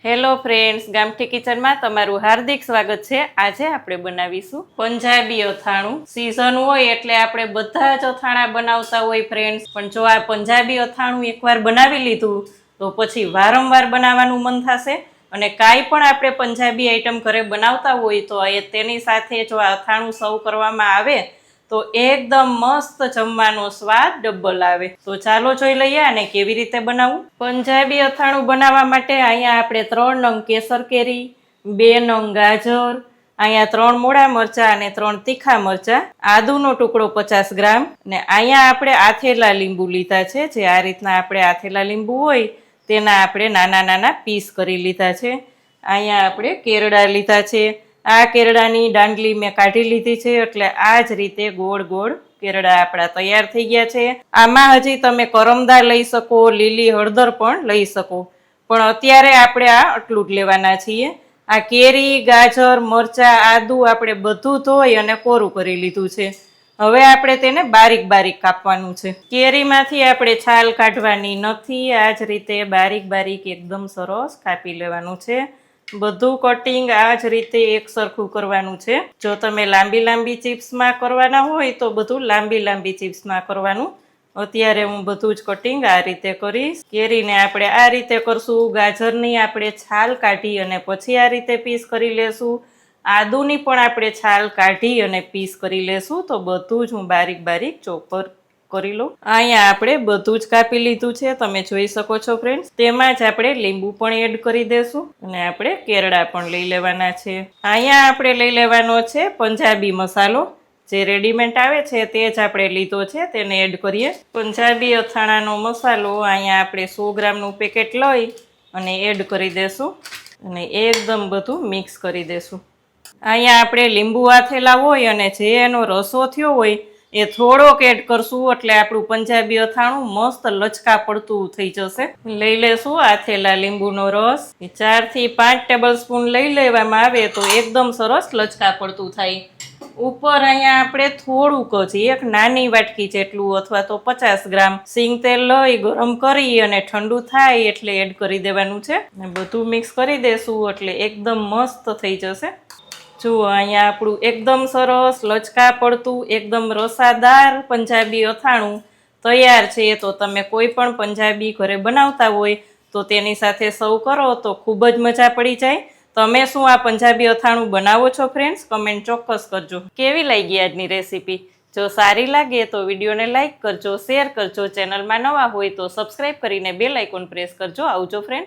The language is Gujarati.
હેલો ફ્રેન્ડ્સ, ગામઠી કિચનમાં તમારું હાર્દિક સ્વાગત છે। આજે આપણે બનાવીશું પંજાબી અથાણું। સીઝન હોય એટલે આપણે બધા જ અથાણા બનાવતા હોય ફ્રેન્ડ્સ, પણ જો આ પંજાબી અથાણું એકવાર બનાવી લીધું તો પછી વારંવાર બનાવવાનું મન થશે। અને કાંઈ પણ આપણે પંજાબી આઈટમ ઘરે બનાવતા હોય તો તેની સાથે જો આ અથાણું સર્વ કરવામાં આવે તો એકદમ મસ્ત જમવાનો સ્વાદ ડબલ આવે। તો ચાલો જોઈ લઈએ આને કેવી રીતે બનાવવું। પંજાબી અથાણું બનાવવા માટે અહીંયા આપણે 3 નંગ કેસર કેરી, 2 નંગ ગાજર, અહીંયા 3 મોડા મરચા અને 3 તીખા મરચા, આદુનો ટુકડો 50 ગ્રામ અને અહીંયા આપણે આથેલા લીંબુ લીધા છે। જે આ રીતના આપણે આથેલા લીંબુ હોય તેના આપણે નાના નાના પીસ કરી લીધા છે। અહીંયા આપણે કેરડા લીધા છે। આ કેરડાની દાંડલી મેં કાઢી લીધી છે, એટલે આ જ રીતે ગોળ ગોળ કેરડા આપણા તૈયાર થઈ ગયા છે। આમાં હજી તમે કરમદા લઈ શકો, લીલી હળદર પણ લઈ શકો, પણ અત્યારે આપણે આ આટલું જ લેવાના છીએ। આ કેરી, ગાજર, મરચા, આદુ આપણે બધું ધોઈ અને કોરું કરી લીધું છે। હવે આપણે તેને બારીક બારીક કાપવાનું છે। કેરીમાંથી આપણે છાલ કાઢવાની નથી, આ જ રીતે બારીક બારીક એકદમ સરસ કાપી લેવાનું છે। બધું કટિંગ આ જ રીતે એક સરખું કરવાનું છે। જો તમે લાંબી લાંબી ચિપ્સમાં કરવાના હોય તો બધું લાંબી લાંબી ચિપ્સમાં કરવાનું। અત્યારે હું બધું જ કટિંગ આ રીતે કરીશ। કેરીને આપણે આ રીતે કરશું, ગાજરની આપણે છાલ કાઢી અને પછી આ રીતે પીસ કરી લેશું, આદુની પણ આપણે છાલ કાઢી અને પીસ કરી લેશું। તો બધું જ હું બારીક બારીક ચોપર કરી લઉં। અહીંયા આપણે બધું જ કાપી લીધું છે, તમે જોઈ શકો છો ફ્રેન્ડ્સ। તેમાં જ આપણે લીંબુ પણ એડ કરી દેશું અને આપણે કેરડા પણ લઈ લેવાના છે। અહીંયા આપણે લઈ લેવાનો છે પંજાબી મસાલો, જે રેડીમેડ આવે છે તે જ આપણે લીધો છે, તેને એડ કરીએ। પંજાબી અથાણાનો મસાલો અહીંયા આપણે 100 ગ્રામનું પેકેટ લઈ અને એડ કરી દેશું અને એકદમ બધું મિક્સ કરી દેશું। અહીંયા આપણે લીંબુ આથેલા હોય અને જે એનો રસો થયો હોય એ થોડોક એડ કરશું, એટલે આપણું પંજાબી અથાણું મસ્ત લચકા પડતું થઈ જશે। લઈ લેશું આથેલા લીંબુનો રસ, 4 થી 5 ટેબલ સ્પૂન લઈ લેવામાં આવે તો એકદમ સરસ લચકા પડતું થાય। ઉપર અહીંયા આપણે થોડુંક જ એક નાની વાટકી જેટલું અથવા તો 50 ગ્રામ સિંગ તેલ લઈ ગરમ કરી અને ઠંડુ થાય એટલે એડ કરી દેવાનું છે અને બધું મિક્સ કરી દેશું એટલે એકદમ મસ્ત થઈ જશે। જુઓ અહીંયા આપણું એકદમ સરસ લચકા પડતું એકદમ રસાદાર પંજાબી અથાણું તૈયાર છે। તો તમે કોઈ પણ પંજાબી ઘરે બનાવતા હોય તો તેની સાથે સર્વ કરો તો ખૂબ જ મજા પડી જાય। તમે શું આ પંજાબી અથાણું બનાવો છો ફ્રેન્ડ્સ? કમેન્ટ ચોક્કસ કરજો। કેવી લાગી આજની રેસીપી? જો સારી લાગે તો વિડીયોને લાઇક કરજો, શેર કરજો, ચેનલમાં નવા હોય તો સબસ્ક્રાઈબ કરીને બેલ આઇકોન પ્રેસ કરજો। આવજો ફ્રેન્ડ।